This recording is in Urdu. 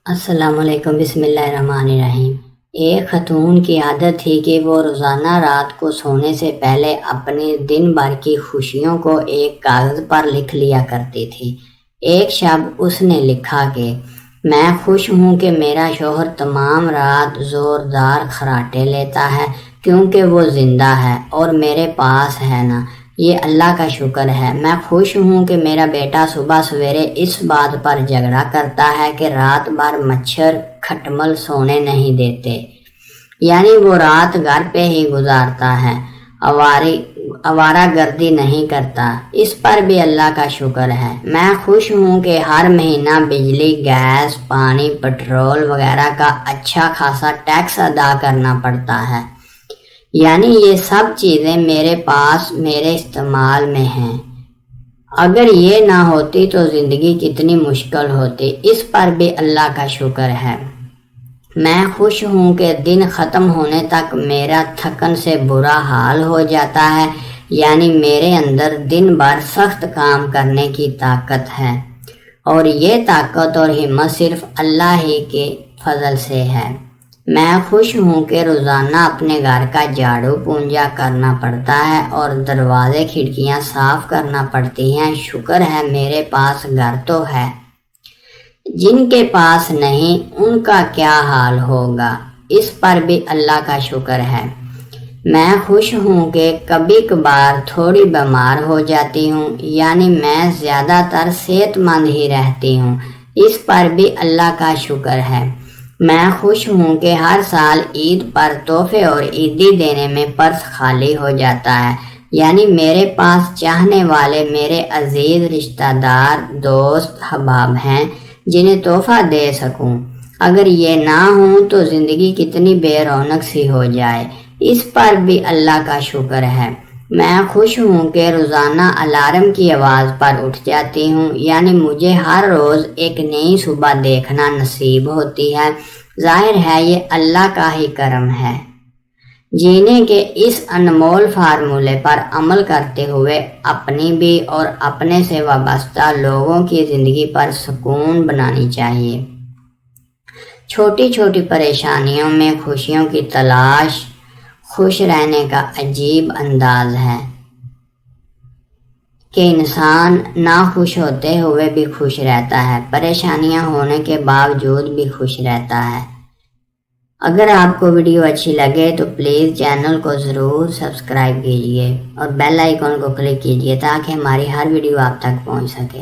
السلام علیکم، بسم اللہ الرحمن الرحیم۔ ایک خاتون کی عادت تھی کہ وہ روزانہ رات کو سونے سے پہلے اپنے دن بھر کی خوشیوں کو ایک کاغذ پر لکھ لیا کرتی تھی۔ ایک شب اس نے لکھا کہ میں خوش ہوں کہ میرا شوہر تمام رات زوردار خراٹے لیتا ہے کیونکہ وہ زندہ ہے اور میرے پاس ہے نا، یہ اللہ کا شکر ہے۔ میں خوش ہوں کہ میرا بیٹا صبح سویرے اس بات پر جھگڑا کرتا ہے کہ رات بھر مچھر کھٹمل سونے نہیں دیتے، یعنی وہ رات گھر پہ ہی گزارتا ہے، آوارہ گردی نہیں کرتا، اس پر بھی اللہ کا شکر ہے۔ میں خوش ہوں کہ ہر مہینہ بجلی، گیس، پانی، پٹرول وغیرہ کا اچھا خاصا ٹیکس ادا کرنا پڑتا ہے، یعنی یہ سب چیزیں میرے پاس میرے استعمال میں ہیں۔ اگر یہ نہ ہوتی تو زندگی کتنی مشکل ہوتی، اس پر بھی اللہ کا شکر ہے۔ میں خوش ہوں کہ دن ختم ہونے تک میرا تھکن سے برا حال ہو جاتا ہے، یعنی میرے اندر دن بھر سخت کام کرنے کی طاقت ہے، اور یہ طاقت اور ہمت صرف اللہ ہی کے فضل سے ہے۔ میں خوش ہوں کہ روزانہ اپنے گھر کا جھاڑو پونجا کرنا پڑتا ہے اور دروازے کھڑکیاں صاف کرنا پڑتی ہیں۔ شکر ہے میرے پاس گھر تو ہے، جن کے پاس نہیں ان کا کیا حال ہوگا، اس پر بھی اللہ کا شکر ہے۔ میں خوش ہوں کہ کبھی کبھار تھوڑی بیمار ہو جاتی ہوں، یعنی میں زیادہ تر صحت مند ہی رہتی ہوں، اس پر بھی اللہ کا شکر ہے۔ میں خوش ہوں کہ ہر سال عید پر تحفے اور عیدی دینے میں پرس خالی ہو جاتا ہے، یعنی میرے پاس چاہنے والے میرے عزیز رشتہ دار، دوست، احباب ہیں جنہیں تحفہ دے سکوں۔ اگر یہ نہ ہوں تو زندگی کتنی بے رونق سی ہو جائے، اس پر بھی اللہ کا شکر ہے۔ میں خوش ہوں کہ روزانہ الارم کی آواز پر اٹھ جاتی ہوں، یعنی مجھے ہر روز ایک نئی صبح دیکھنا نصیب ہوتی ہے۔ ظاہر ہے یہ اللہ کا ہی کرم ہے۔ جینے کے اس انمول فارمولے پر عمل کرتے ہوئے اپنی بھی اور اپنے سے وابستہ لوگوں کی زندگی پر سکون بنانی چاہیے۔ چھوٹی چھوٹی پریشانیوں میں خوشیوں کی تلاش خوش رہنے کا عجیب انداز ہے کہ انسان ناخوش ہوتے ہوئے بھی خوش رہتا ہے، پریشانیاں ہونے کے باوجود بھی خوش رہتا ہے۔ اگر آپ کو ویڈیو اچھی لگے تو پلیز چینل کو ضرور سبسکرائب کیجیے اور بیل آئیکن کو کلک کیجیے تاکہ ہماری ہر ویڈیو آپ تک پہنچ سکے۔